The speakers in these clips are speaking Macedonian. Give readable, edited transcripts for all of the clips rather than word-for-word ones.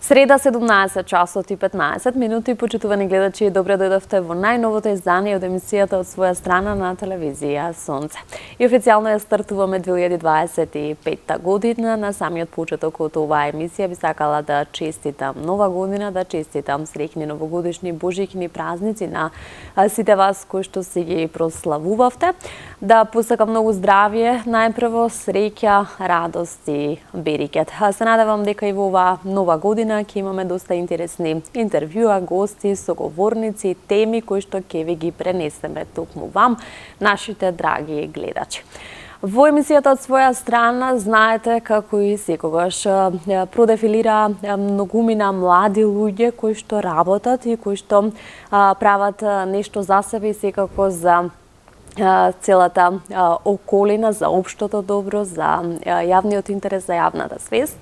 Среда 17 часот и 15 минути, почитувани гледачи, добро дојдовте во најновото издание од емисијата од своја страна на телевизија Сонце. И официјално ја стартуваме 2025 година. На самиот почеток од оваа емисија би сакала да честитам нова година, да честитам среќни новогодишни божикни празници на сите вас кои што си ги прославувавте. Да посакам многу здравје, најпрво среќа, радост и берикет. Се надевам дека и во оваа нова година ќе имаме доста интересни интервјуа, гости, соговорници, теми кои што ќе ви ги пренесеме токму вам, нашите драги гледачи. Во емисијата од своја страна, знаете, како и секогаш, продефилира многумина млади луѓе кои што работат и кои што прават нешто за себе и секако за целата околина, за општото добро, за јавниот интерес, за јавната свест.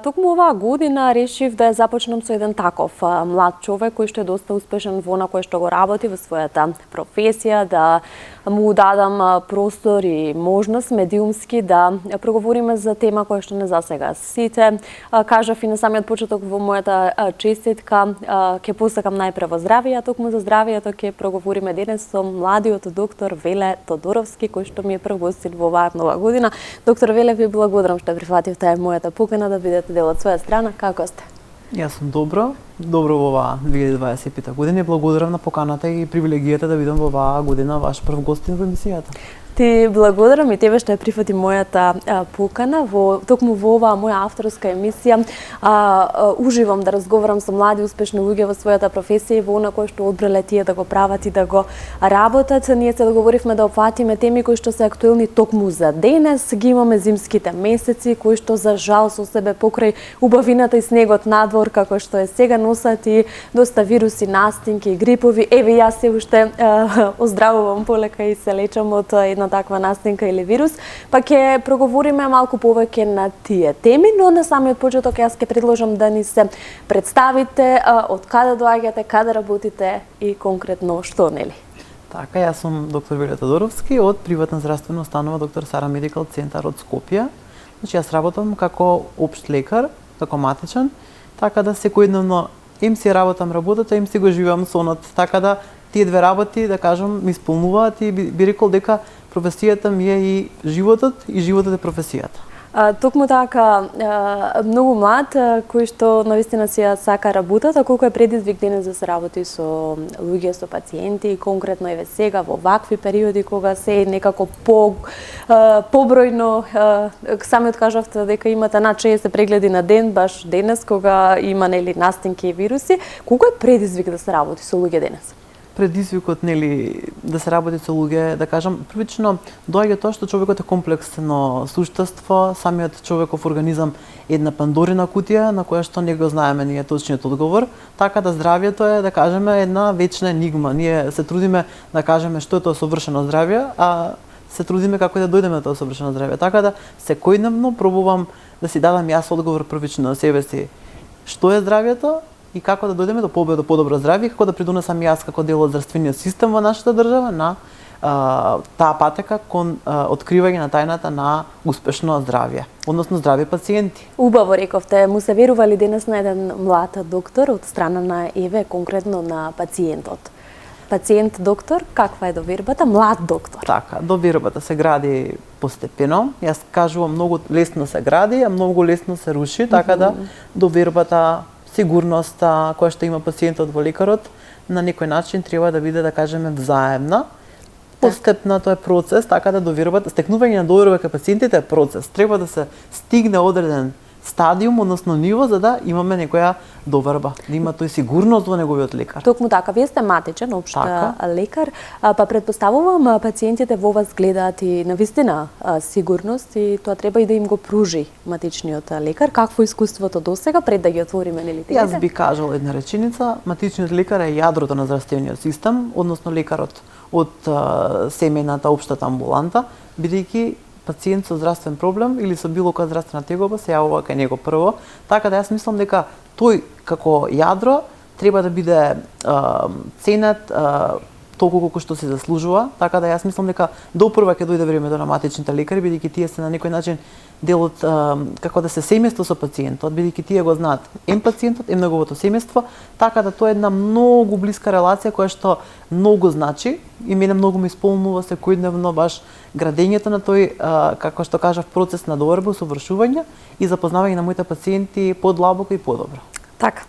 Токму оваа година решив да ја започнам со еден таков млад човек кој што е доста успешен во она кое што го работи во својата професија, да му дадам простор и можност медиумски да проговориме за тема која што не засега сите. Кажав и на самиот почеток во мојата честитка, ќе посакам најпрво здравје, а токму за здравјето ќе проговориме денес со младиот доктор Веле Тодоровски, кој што ми е прв гостин во оваа нова година. Доктор Веле, ви благодарам што прифативте мојата покана да бидете дел од своја страна. Како сте? Јас сум добро во оваа 2025 година и благодарам на поканата и привилегијата да бидам во оваа година ваш прв гостин во емисијата. Ти благодарам и тебе што ја прифати мојата покана токму во оваа моја авторска емисија. Уживам да разговарам со млади успешни луѓе во својата професија и во она кое што одбрале тие да го прават и да го работат. Ние се договоривме да опфатиме теми кои што се актуелни токму за денес. Ги имаме зимските месеци кои што за жал со себе покрај убавината и снегот надвор како што е сега носат и доста вируси, настинки и грипови. Еве јас се уште оздравувам полека и се лечам од една таква настинка или вирус, па ќе проговориме малку повеќе на тие теми, но на самиот почеток јас ќе предложам да ни се представите, од каде доаѓате, каде работите и конкретно што, нели? Така, јас сум доктор Веле Тодоровски од приватна здравствена установа Доктор Сара Медикал Центар од Скопје. Значи јас работам како општ лекар, како матичен, така да секојдневно им си работам работата, им си го живеам сонот, така да тие две работи, да кажам, ми исполнуваат и би рекол дека професијата ми е и животот е професијата. Токму така, многу млад, кој што навистина си ја сака работата, колку е предизвик денес да се работи со луѓе, со пациенти, и конкретно еве сега во вакви периоди кога се некако побројно, самиот кажавте дека имате над 60 прегледи на ден, баш денес кога има нели настинки и вируси, колку е предизвик да се работи со луѓе денес? Предизвикот, нели, да се работи со луѓе, да кажам, првично доаѓа тоа што човекот е комплексно суштество, самиот човеков организам е една пандорина кутија на која што не го знаеме ние точниот одговор, така да здравјето е, да кажеме, една вечна енигма. Ние се трудиме да кажеме што е тоа совршено здравје, а се трудиме како да дојдеме до тоа совршено здравје. Така да секојдневно пробувам да си дадам јас одговор првично на себе си што е здравјето и како да дојдеме до подобро здравје, како да придонесам јас како дел од здравствениот систем во нашата држава на таа патека кон откривање на тајната на успешно здравје, односно здрави пациенти. Убаво рековте, му се верували денес на еден млад доктор од страна на Еве, конкретно на пациентот. Пациент доктор, каква е довербата? Млад доктор. Така, довербата се гради постепено. Јас кажувам многу лесно се гради, а многу лесно се руши, така да довербата, сигурноста која што има пациентот во лекарот, на некој начин треба да биде, да кажеме, взаемна. Постепно тоа е процес, така да довербата, стекнување на доверба кај пациентите е процес. Треба да се стигне одреден стадиум, односно ниво, за да имаме некоја доверба, да има тој сигурност во неговиот лекар. Токму така, вие сте матичен, општ лекар, па предпоставувам пациентите во вас гледаат и навистина сигурност и тоа треба и да им го пружи матичниот лекар. Какво искуството досега пред да ги отвориме, нели? Јас би кажала една реченица, матичниот лекар е јадрото на здравствениот систем, односно лекарот од семејната општата амбуланта, бидејќи пациент со здравствен проблем или со било која здравствена тегоба се јавува кај него прво, така да јас мислам дека тој како јадро треба да биде ценет, толку колку што се заслужува, така да јас мислам дека допрва ќе дојде времето на матичните лекари, бидејќи тие се на некој начин дел од како да се семејство со пациентот, бидејќи тие го знаат пациентот, неговото семејство, така да тоа е една многу блиска релација која што многу значи и мене многу ме исполнува секојдневно баш градењето на тој, како што кажав, процес на доверба, совршување и запознавање на моите пациенти подлабоко и подобро. Така.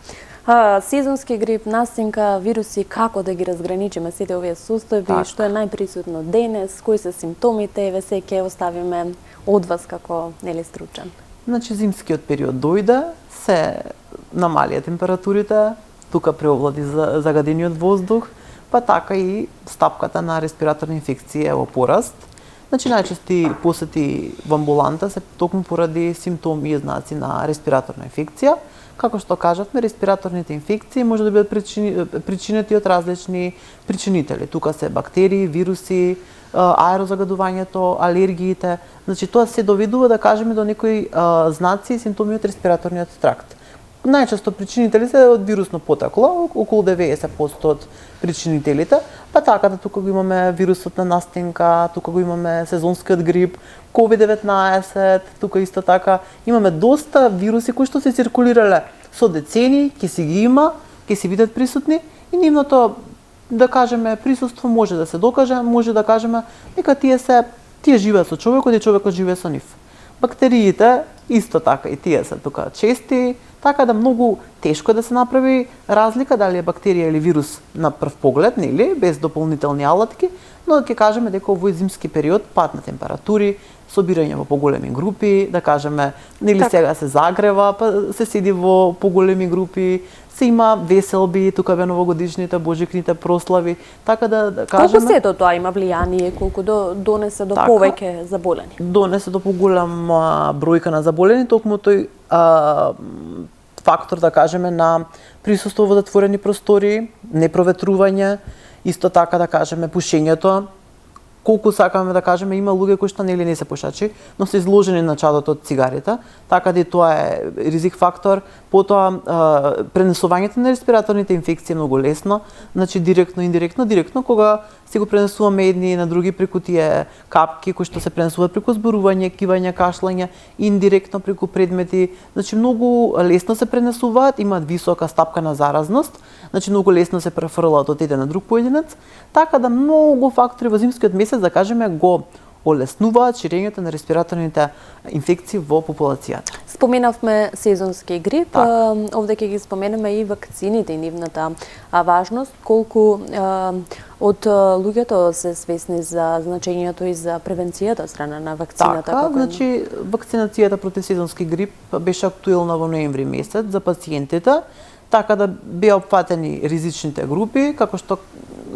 Сезонски грип, настинка, вируси, како да ги разграничиме сите овие состојби, што е најприсутно денес, кои се симптомите, еве се ќе оставиме од вас како стручен. Значи зимскиот период дојде, се намалија температурите, тука преовлади загадениот воздух, па така и стапката на респираторни инфекции е во пораст. Значи најчести посети во амбуланта се токму поради симптоми и знаци на респираторна инфекција. Како што кажавме, респираторните инфекции може да бидат причинети од различни причинители. Тука се бактерии, вируси, аерозагадувањето, алергиите. Значи тоа се доведува да кажеме до некои знаци и симптоми од респираторниот тракт. Најчесто причинители се од вирусно потекло, околу 90% од причинителите, па така да тука го имаме вирусот на настинка, тука го имаме сезонскиот грип, COVID-19, тука исто така имаме доста вируси кои што се циркулирале со децени, ќе си ги има, ќе си бидат присутни и нивното, да кажеме, присуство може да се докаже, може да кажеме дека тие живеат со човекот и човекот живее со нив. Бактериите исто така и тие се тука чести, така да многу тешко да се направи разлика дали е бактерија или вирус на прв поглед, нели, без дополнителни алатки, но ќе кажеме дека овој зимски период, пад на температури, собирање во поголеми групи, да кажеме, нели сега се загрева, па се седи во поголеми групи, се има веселби, тука бе новогодишните, божикните прослави, така да кажеме... Колку сето тоа има влијание, колку донесе до повеќе заболени? Донесе до поголема бројка на заболени, токму тој фактор, да кажеме, на присуство во затворени простори, непроветрување, исто така да кажеме пушењето. Колку сакаме да кажеме, има луѓе кои што нели не се пушачи, но се изложени на чадот од цигарите, така да и тоа е ризик фактор. Потоа пренесувањето на респираторните инфекции е многу лесно, значи директно, индиректно, директно кога се го пренесуваме едни на други преку тие капки кои што се пренесуваат преку зборување, кивање, кашлање, индиректно преку предмети, значи многу лесно се пренесуваат, имаат висока стапка на заразност, значи многу лесно се префрлаат од еден на друг поединец, така да многу фактори во зимскиот месец, да кажеме, го олеснуваат ширењето на респираторните инфекции во популацијата. Споменавме сезонски грип, овде ќе ги споменеме и вакцините и нивната важност, колку од луѓето се свесни за значењето и за превенцијата од страна на вакцината. Така, значи вакцинацијата против сезонски грип беше актуелна во ноември месец за пациентите, така да беа опфатени ризичните групи, како што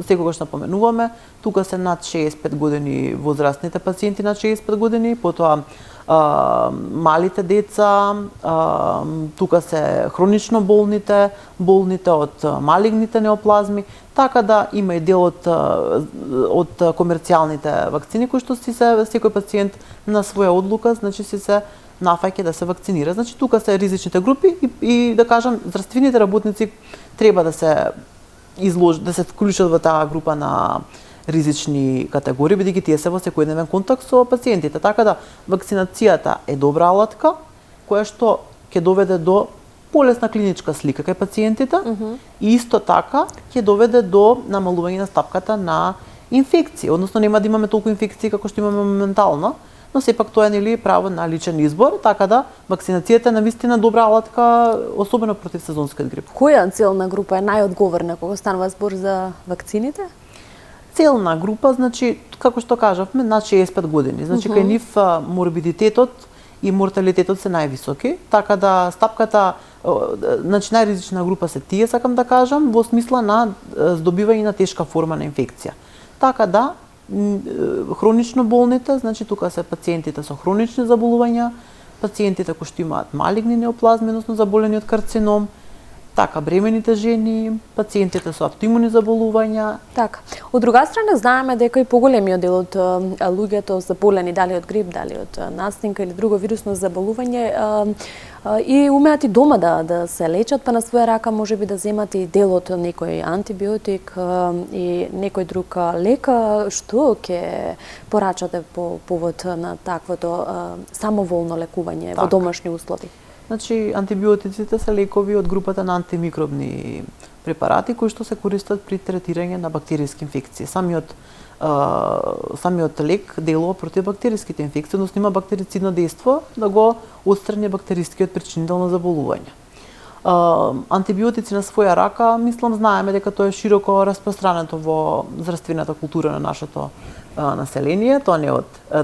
секогаш напоменуваме, тука се над 65 години возрастните пациенти над 65 години, потоа малите деца, тука се хронично болните од малигните неоплазми, така да има и дел од комерцијалните вакцини кои што секој пациент на своја одлука, значи се нафаќа да се вакцинира. Значи тука се ризичните групи и да кажам, здравствените работници треба да се вклучат во таа група на ризични категории, бидејќи тие се во секојдневен контакт со пациентите. Така да вакцинацијата е добра алатка која што ќе доведе до полесна клиничка слика кај пациентите и исто така ќе доведе до намалување на стапката на инфекции, односно нема да имаме толку инфекции како што имаме моментално, но сепак тоа е нели право на личен избор, така да вакцинацијата е навистина добра алатка, особено против сезонскиот грип. Која целна група е најодговорна кога станува збор за вакцините? Целна група, значи, како што кажавме, над 65 години. Значи, кај нив морбидитетот и морталитетот се највисоки, така да стапката, значи најризична група се тие, сакам да кажам, во смисла на здобивање на тешка форма на инфекција. Така да, хронично болните, значи тука се пациентите со хронични заболувања, пациентите кои што имаат малигни неоплазми, односно заболени од карцином, Така, бремените жени, пациентите со автоимуни заболувања. Така. Од друга страна знаеме дека и поголемиот дел од луѓето заболени дали од грип, дали од настинка или друго вирусно заболување и умеат и дома да се лечат, па на своја рака можеби да земат и дел од некој антибиотик и некој друг лек. Што ќе порачате по повод на таквото самоволно лекување во домашни услови? Значи, антибиотиците се лекови од групата на антимикробни препарати кои што се користат при третирање на бактериски инфекции. Самиот лек делува против бактериските инфекции, односно има бактерицидно дејство да го отстрани бактерискиот причинител на заболување. Антибиотици на своја рака, мислам, знаеме дека тоа е широко распространето во здравствената култура на нашето население. Тоа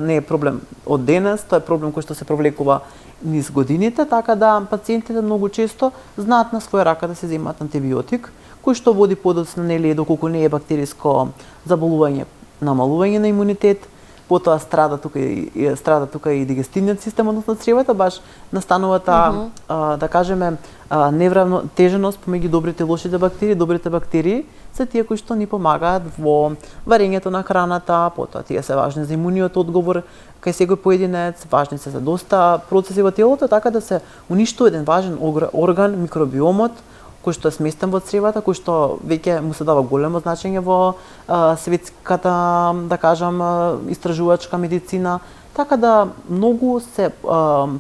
не е проблем од денес, тоа е проблем кој што се провлекува низ годините, така да пациентите многу често знаат на своја рака да се земаат антибиотик, кој што води подоцна нели доколку не е бактериско заболување, намалување на имунитет, потоа страда тука и дигестивниот систем, односно цревата, баш настанува да кажеме невравнотеженост помеѓу добрите и лошите бактерии. Добрите бактерии се тие кои што ни помагаат во варењето на храната, потоа тие се важни за имуниот одговор кај секој поединец, важни се за доста процеси во телото, така да се уништува еден важен орган, микробиомот, кој што е сместен во цревата, кој што веќе му се дава големо значење во светската, да кажам, истражувачка медицина, така да многу се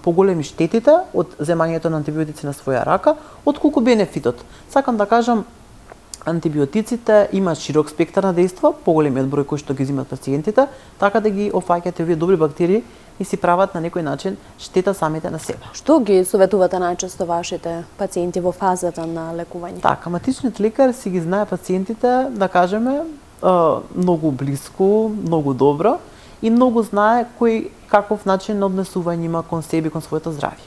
поголеми штетите од земањето на антибиотици на своја рака, отколку бенефитот. Сакам да кажам, антибиотиците имаат широк спектар на дејство, поголемиот број кој што ги земат пациентите, така да ги офаќате овие добри бактерии и си прават на некој начин штета самите на себе. Што ги советувате најчесто вашите пациенти во фазата на лекување? Така, матичниот лекар си ги знае пациентите, да кажеме, многу блиску, многу добро и многу знае каков начин на однесување има кон себе, кон своето здравје.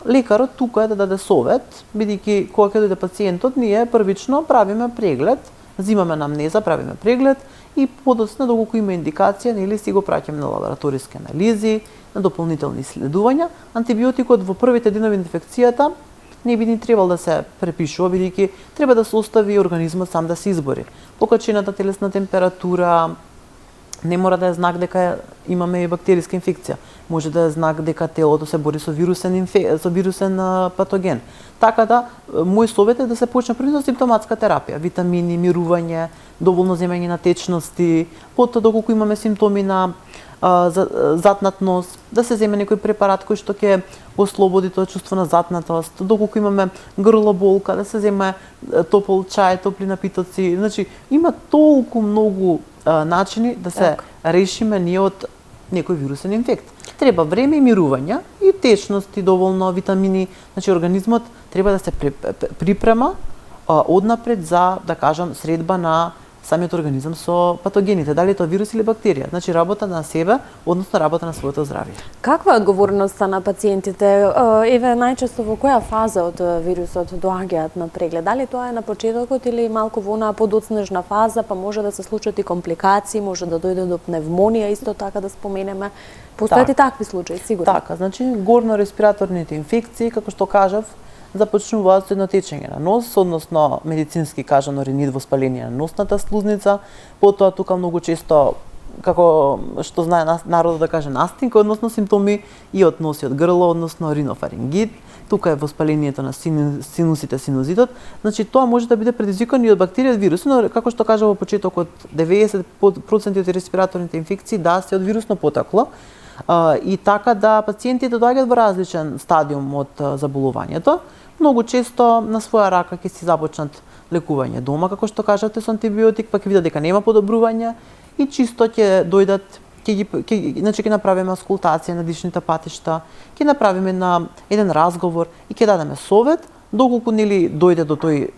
Лекарот тука е да даде совет, бидејќи кога ќе дојде пациентот, ние првично правиме преглед, земаме анамнеза, правиме преглед и подоцна доколку има индикација, нели си го праќаме на лабораториски анализи, на дополнителни исследувања. Антибиотикот во првите денови на инфекцијата не би ни требал да се препишува, бидејќи треба да се остави организмот сам да се избори. Покачената телесна температура не мора да е знак дека имаме бактериска инфекција. Може да е знак дека телото се бори со вирусен патоген. Така да, мој совет е да се почне прво симптоматска терапија, витамини, мирување, доволно земање на течности, потоа доколку имаме симптоми на затнат нос, да се земе некој препарат кој што ќе ослободи тоа чувство на затнатост, доколку имаме грлоболка, да се земе топол чај, топли напитоци. Значи, има толку многу начини да се решиме ние од некој вирусен инфект. Треба време и мирување и течности, доволно витамини. Значи, организмот треба да се припрема однапред за, да кажам, средба на самиот организам со патогените, дали е тоа вирус или бактерија. Значи, работа на себе, односно работа на своето здравје. Каква е одговорноста на пациентите? Еве, најчесто во која фаза од вирусот доаѓаат на преглед? Дали тоа е на почетокот или малку во онаа подоцнежна фаза, па може да се случат и компликации, може да дојде до пневмонија, исто така да споменеме. Постојат и такви случаи, сигурно. Така, значи, горно-респираторните инфекции, како што кажав, започнуваат со едно течење на нос, односно медицински кажано ринит, воспаление на носната слузница, потоа тука многу често, како што знае народот да каже, настинка, односно симптоми и од нос и од грло, односно ринофарингит, тука е воспалението на синусите, синузитот. Значи, тоа може да биде предизвикано и од бактерија, од вирус, но како што кажа во почетокот, 90% од респираторните инфекции да се од вирусно потекло. И така да пациентите доаѓаат во различен стадиум од заболувањето. Многу често на своја рака ќе си започнат лекување дома, како што кажате, со антибиотик, па ќе видат дека нема подобрување и чисто ќе дојдат, значи ќе направиме аскултација на дишните патишта, ќе направиме на еден разговор и ќе дадеме совет, доколку нели дојде до тој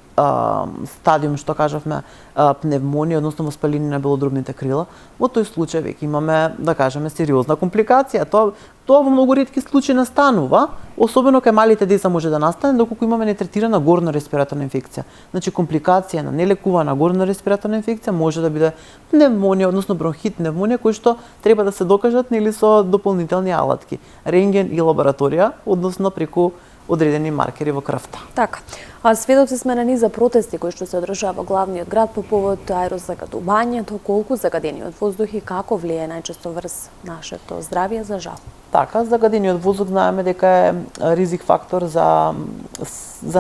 стадиум што кажавме пневмонија, односно воспаление на белодробните крила, во тој случај веќе имаме, да кажеме, сериозна компликација. Тоа во многу ретки случаи настанува, особено кај малите деца може да настане доколку имаме нетретирана горно-респираторна инфекција. Значи, компликација на нелекувана горно-респираторна инфекција може да биде пневмонија, односно бронхит, пневмонија, кои што треба да се докажат нели со дополнителни алатки, рентген и лабораторија, односно преку одредени маркери во крвта. Така. А сведоци сме на низа протести кои што се одржаа во главниот град по повод аерозагадувањето, колку загадениот воздух и како влијае најчесто врз нашето здравје за жал. Така, загадениот воздух знаеме дека е ризик фактор за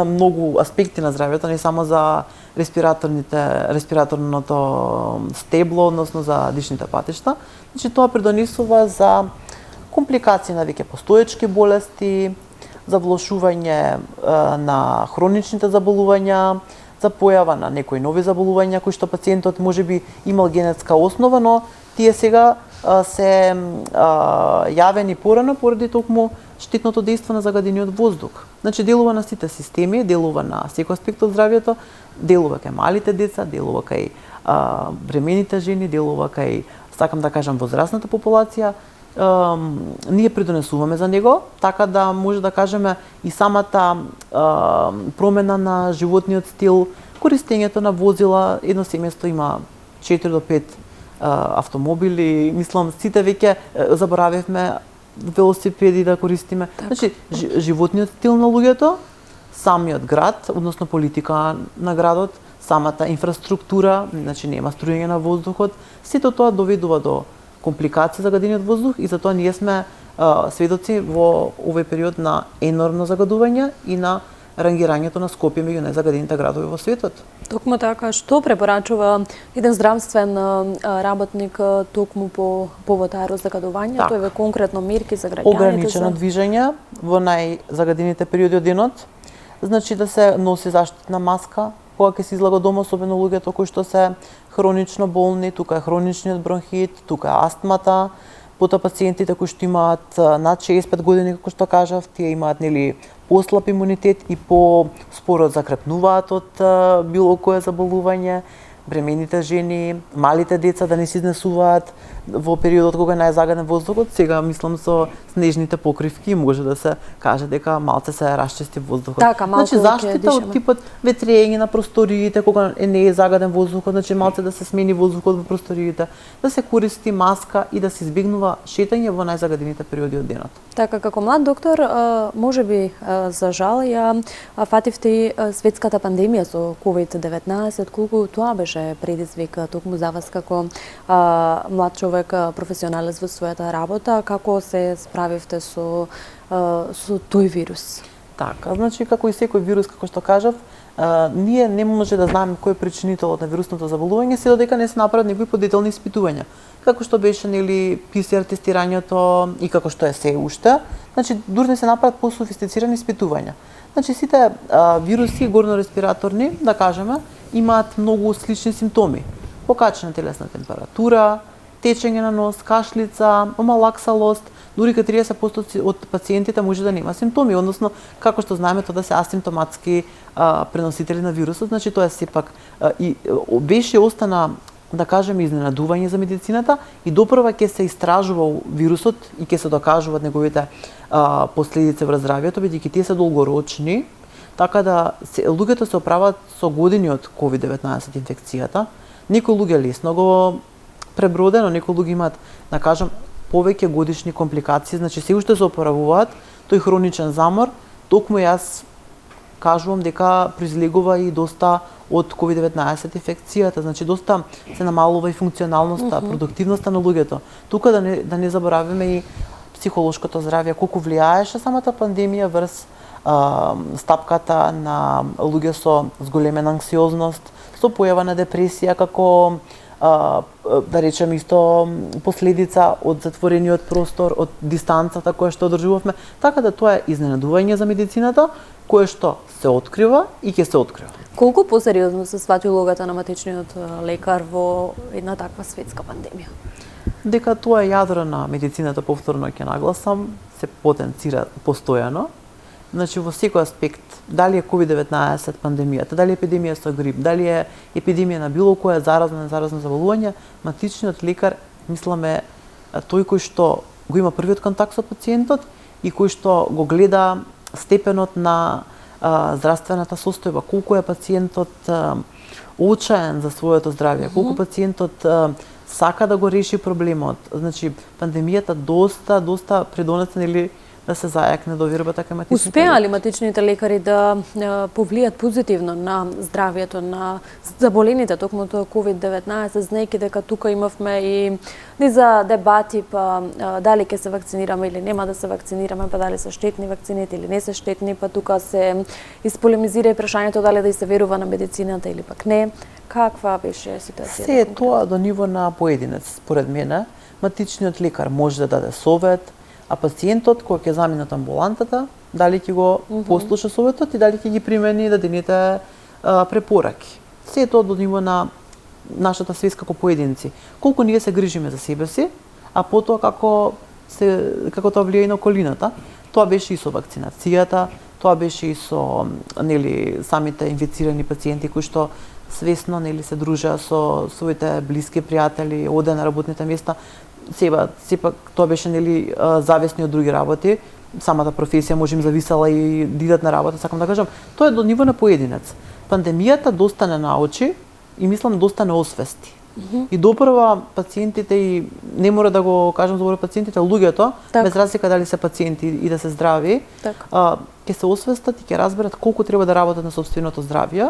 многу аспекти на здравјето, не само за респираторното стебло, односно за дишните патишта. Значи тоа придонесува за компликации на веќе постоечки болести, за влошување на хроничните заболувања, за појава на некои нови заболувања кои што пациентот можеби имал генетска основа, но тие сега се јавени порано поради токму штетното дејство на загадениот воздух. Значи делува на сите системи, делува на секој аспект од здравјето, делува кај малите деца, делува кај бремените жени, делува кај, сакам да кажам, возрастната популација. Ние придонесуваме за него, така да може да кажеме и самата промена на животниот стил, користењето на возила, едно семејство има 4 до 5 автомобили, мислам сите веќе заборавивме велосипеди да користиме. Так. Значи животниот стил на луѓето, самиот град, односно политика на градот, самата инфраструктура, значи нема струјање на воздухот, сето тоа доведува до компликации загадениот воздух и затоа ние сме сведоци во овој период на енормно загадување и на рангирањето на Скопје меѓу најзагадените градови во светот. Токму така, што препорачува еден здравствен работник токму по повод аерозагадувањето, Так. еве конкретно мерки за граѓаните? Ограничено движење во најзагадените периоди од денот, значи да се носи заштитна маска кога ќе се излага од дома, особено луѓето кои што се хронично болни, тука е хроничниот бронхит, тука е астмата, потоа пациентите кои што имаат над 65 години, како што кажав, тие имаат нели послаб имунитет и по-споро закрепнуваат од било кое заболување, бремените жени, малите деца да не се изнесуваат во периодот кога е најзагаден воздухот. Сега мислам со снежните покривки може да се каже дека малце се расчисти воздухот. Така, малку значи заштита ќе од типот ветрење на просториите кога не е загаден воздухот, значи малце да се смени воздухот во просториите, да се користи маска и да се избегнува шетање во најзагадените периоди од денот. Така, како млад доктор, можеби за жал ја фативте и светската пандемија со COVID-19, колку тоа беше предизвик токму за вас како млад човек, професионалец во својата работа, како се справивте со тој вирус? Така, значи како и секој вирус, како што кажав, ние не може да знаеме кој е причинителот на вирусното заболување се додека не се направат некои подетелни испитувања. Како што беше нели PCR тестирањето и како што е се уште, значи дури се направат пософистицирани испитувања. Значи сите вируси горно-респираторни, да кажеме, имаат многу слични симптоми. Покачена телесна температура, течење на нос, кашлица, омалаксалост, дури кај 30% од пациентите може да нема симптоми, односно како што знаеме тоа да се асимптоматски преносители на вирусот, значи тоа е сепак и беше остана да кажеме изненадување за медицината и допрва ќе се истражува вирусот и ќе се докажуваат неговите последици врз здравјето, бидејќи тие се долгорочни, така да луѓето се оправаат со години од COVID-19 инфекцијата. Некои луѓе лесно го пребродено, некои луѓе имаат, да кажам, повеќе годишни компликации, значи се уште се оправуваат, тој хроничен замор, токму јас кажувам дека произлегува и доста од COVID-19 инфекцијата, значи доста се намалува и функционалноста, продуктивноста на луѓето. Тука да не забораваме и психолошкото здравје, колку влијаеше самата пандемија врз стапката на луѓе со зголемена анксиозност, со појава на депресија како да речем исто последица од затворениот простор, од дистанцата која што одржувавме, така да тоа е изненадување за медицината, кое што се открива и ќе се открива. Колку посериозно се свати улогата на матичниот лекар во една таква светска пандемија? Дека тоа е јадро на медицината, повторно ќе нагласам, се потенцира постојано. Значи во секој аспект, дали е COVID-19 пандемијата, дали е епидемија со грип, дали е епидемија на било кое заразно заболување, матичниот лекар, мисламе, тој кој што го има првиот контакт со пациентот и кој што го гледа степенот на здравствената состојба, колку е пациентот очаен за своето здравје, колку пациентот сака да го реши проблемот. Значи, пандемијата доста придонесе нели да се зајакне довербата кај матичните Успеа лекари. ли матичните лекари да повлијат позитивно на здравјето на заболените токму тоа COVID-19, знаејќи дека тука имавме и низа дебати па дали ќе се вакцинираме или нема да се вакцинираме, па дали се штетни вакцините или не се штетни, па тука се исполемизира и прашањето дали да и се верува на медицината или пак не. Каква беше ситуацијата? Се е тоа до ниво на поединец, според мене. Матичниот лекар може да даде совет, а пациентот кој ќе замине од амбулантата, дали ќе го послуша советот и дали ќе ги примени дадените препораки. Се е тоа до ниво на нашата свест како поединци. Колку ние се грижиме за себе си, а потоа како тоа влијае и на околината. Тоа беше и со вакцинацијата, тоа беше и со самите инфицирани пациенти кои што свесно се дружеа со своите блиски пријатели, оде на работните места. Сепак тоа беше зависни од други работи. Самата професија може им зависела и да идат на работа, сакам да кажам, тоа е до ниво на поединец. Пандемијата достане научи и мислам достане освести. И допрва пациентите, и не мора да го кажам за пациентите, луѓето, без разлика дали се пациенти и да се здрави, ќе се освестат и ќе разберат колку треба да работат на сопственото здравје,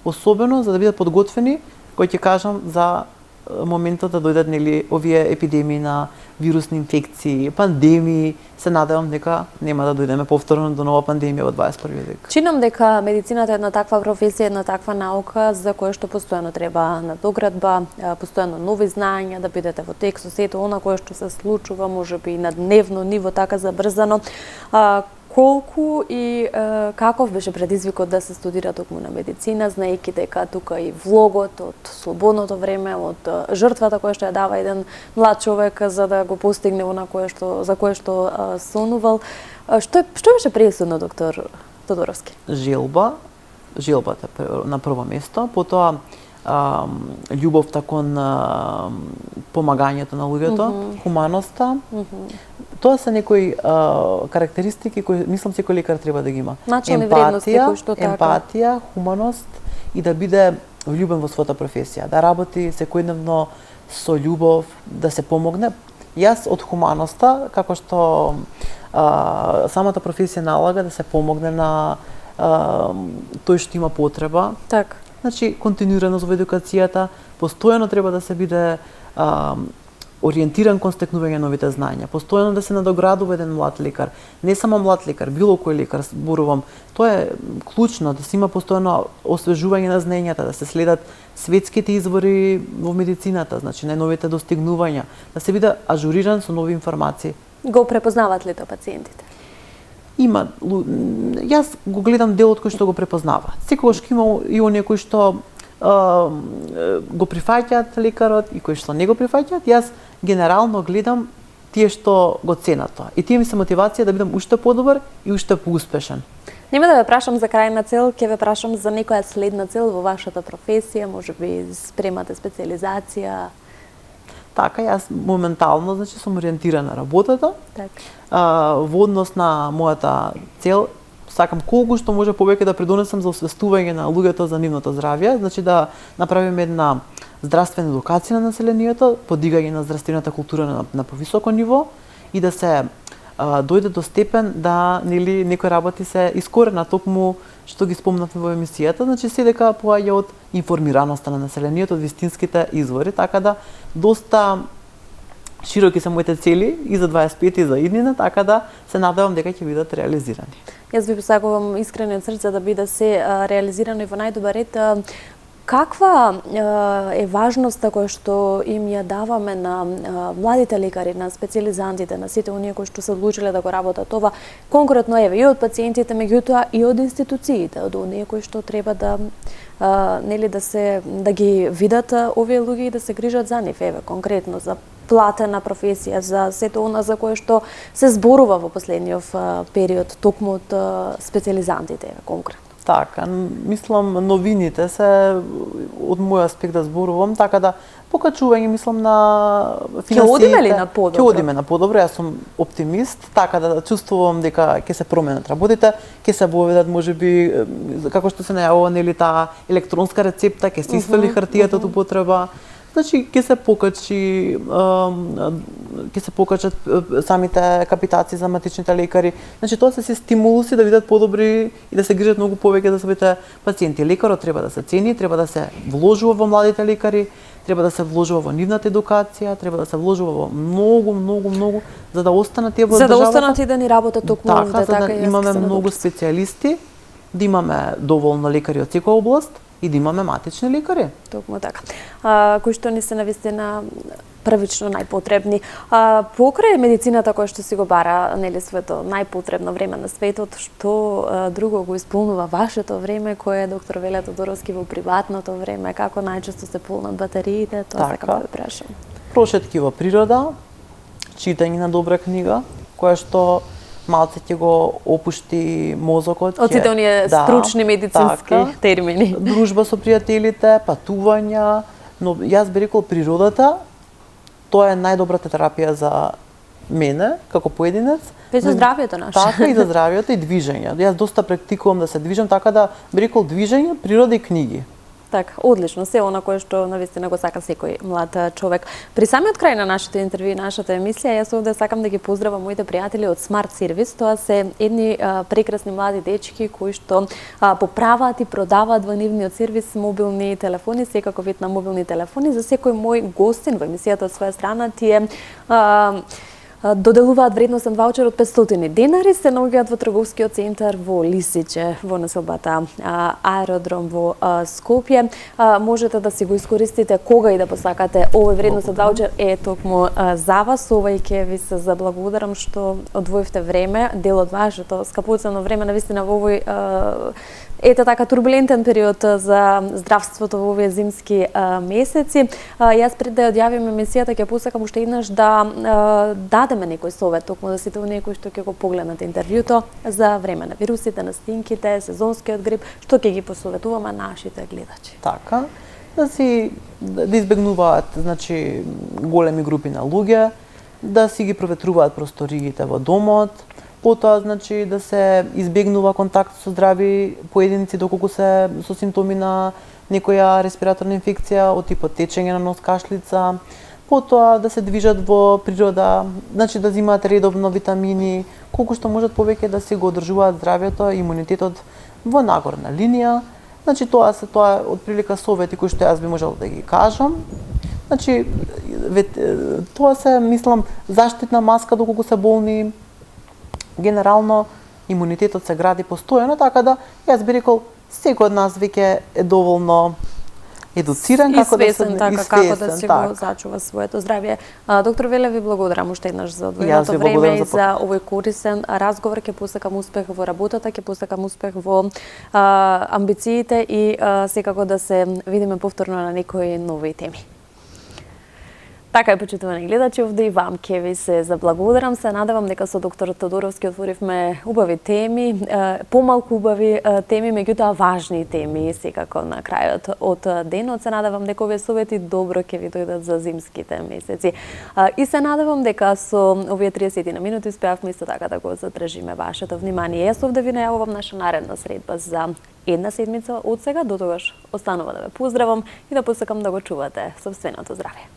особено за да бидат подготвени, кој ќе кажам за моментот да дојдат овие епидемии на вирусни инфекции, пандемии. Се надевам дека нема да дојдеме повторно до нова пандемија во 21 век. Чинам дека медицината е една таква професија, една таква наука за која што постојано треба надоградба, постојано нови знаења, да бидете во текст со сето она кое што се случува, можеби и на дневно ниво така забрзано. Колку и каков беше предизвикот да се студира токму на медицина, знаејќи дека тука и влогот од слободното време, од жртвата која што ја дава еден млад човек за да го постигне она за кое што сонувал. Што беше пресудно, доктор Тодоровски? Желбата на прво место, потоа љубовта кон помагањето на луѓето, хуманоста. Тоа се некои карактеристики кои мислам секој лекар треба да ги има. Начални вредности кои што така. Емпатија, хуманост и да биде влюбен во својата професија, да работи секојдневно со љубов, да се помогне. Јас од хуманоста, како што самата професија налага да се помогне на тој што има потреба. Така. Значи, континуираност во едукацијата, постојано треба да се биде ориентиран кон стекнување новите знаења, постојано да се надоградува еден млад лекар, не само млад лекар, било кој лекар, зборувам, тоа е клучно, да се има постојано освежување на знаењата, да се следат светските извори во медицината, значи најновите достигнувања, да се биде ажуриран со нови информации. Го препознават ли тоа пациентите? Има, јас го гледам делот кој што го препознава. Секогаш има и оние кои што го прифаќаат лекарот и кои што не го прифаќаат. Јас генерално гледам тие што го ценат тоа. И тие ми се мотивација да бидам уште подобар и уште поуспешен. Нема да ве прашам за крајна цел, ќе ве прашам за некоја следна цел во вашата професија, можеби спремате специјализација. Така, јас моментално, значи, сум ориентирана на работата. Така. Во однос на мојата цел, сакам колку што може повеќе да придонесам за освестување на луѓето за нивното здравје, значи да направиме една здравствена едукација на населението, подигање на здравствената култура на повисоко ниво и да се дојде до степен да некои работи се искоренат, токму што ги спомнавме во емисијата, значи се дека поаѓа од информираноста на населението, од вистинските извори, така да доста широки се моите цели и за 25 и за иднина, така да се надевам дека ќе бидат реализирани. Јас ви посакувам искрено од срце да биде се реализирано и во најдобар ред. Каква е важноста која што им ја даваме на младите лекари, на специјализантите, на сите оние кои што се одлучиле да го работат ова, конкретно и од пациентите, меѓутоа и од институциите, од оние кои што треба да да ги видат овие луѓе и да се грижат за нив, конкретно за платена професија, за сето она за кое што се зборува во последниот период, токму од специјализантите, конкретно. Така, мислам новините се од мој аспект да зборувам, така да покачување мислам на финансиите. Ќе одиме ли на подобро? Ќе одиме на подобро, јас сум оптимист, така да чувствувам дека ќе се променат работите, ќе се воведат можеби како што се најавува таа електронска рецепта, ќе се исфрли хартијата од употреба. значи ќе се покачат самите капитации за матичните лекари. Значи тоа се си стимулуси да бидат подобри и да се грижат многу повеќе за своите пациенти. Лекарот треба да се цени, треба да се вложува во младите лекари, треба да се вложува во нивната едукација, треба да се вложува во многу за да останат тие во државата. За да останат и да ни работат токму овде, за да имаме многу специјалисти, да имаме доволно лекари од секоја област и да имаме матични лекари. Токму така. Кои што ни се навистина првично најпотребни. Покрај медицината која што си го бара, нели, своето најпотребно време на светот, што друго го исполнува вашето време, кое е доктор Веле Тодоровски во приватното време, како најчесто се полнат батериите, тоа сакам да ве прашам. Прошетки во природа, читање на добра книга, која што малце ќе го опушти мозокот. Од сите оние стручни медицински термини. Дружба со пријателите, патувања, но јас би рекол природата, тоа е најдобрата терапија за мене, како поединец. И за здравјето наше. Така, и за здравјето и движење. Јас доста практикувам да се движам, така да би рекол движење, природа и книги. Така, одлично, се она кое што навистина го сака секој млад човек. При самиот крај на нашите интервјуи, нашата емисија, јас овде сакам да ги поздравам моите пријатели од Smart Service. Тоа се едни прекрасни млади дечки кои што поправаат и продаваат во нивниот сервис мобилни телефони, секако вид на мобилни телефони. За секој мој гостин во емисијата од своја страна тие доделуваат вредносен ваучер од 500 денари, се наоѓаат во трговскиот центар во Лисиче, во населбата Аеродром во Скопје. Можете да си го искористите кога и да посакате. Овој вредносен ваучер е токму за вас. Ова и ќе ви се заблагодарам што одвоивте време, дел од вашето скапоцено време, навистина во овој ете така турбулентен период за здравството во овие зимски месеци. Јас пред да ја одјавим емисијата ќе посакам уште еднаш да дадеме некој совет токму за сите оние кои што ќе го погледнат интервјуто за време на вирусите, настинките, сезонскиот грип, што ќе ги посоветуваме нашите гледачи. Така, да избегнуваат, значи, големи групи на луѓе, да си ги проветруваат просториите во домот, потоа, значи, да се избегнува контакт со здрави поединци доколку се со симптоми на некоја респираторна инфекција од типот течење на нос, кашлица, потоа да се движат во природа, значи да земаат редовно витамини, колку што можат повеќе да си го одржуваат здравјето и имунитетот во нагорна линија. Значи тоа отприлика совети кои што јас би можел да ги кажам. Значи тоа се, мислам, заштитна маска доколку се болни. Генерално имунитетот се гради постојано, така да јас би рекол секој од нас веќе е доволно едуциран како да се го зачува своето здравје. Доктор Веле, ви благодарам уште еднаш за одвоеното време и за овој корисен разговор. Ќе посакам успех во работата, ќе посакам успех во амбициите и секако да се видиме повторно на некои нови теми. Така е, почитувани гледачи, овде и вам ќе ви се заблагодарам. Се надевам дека со доктор Тодоровски отворивме убави теми, помалку убави теми, меѓутоа важни теми секако на крајот од денот. Се надевам дека овие совети добро ќе ви дојдат за зимските месеци. И се надевам дека со овие 30 на минути успеавме исто така да го задржиме вашето внимание. Јас овде ви најавувам наша наредна средба за една седмица од сега. До тогаш останува да ве поздравам и да посакам да го чувате собственото здравје.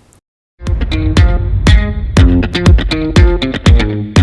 Thank you.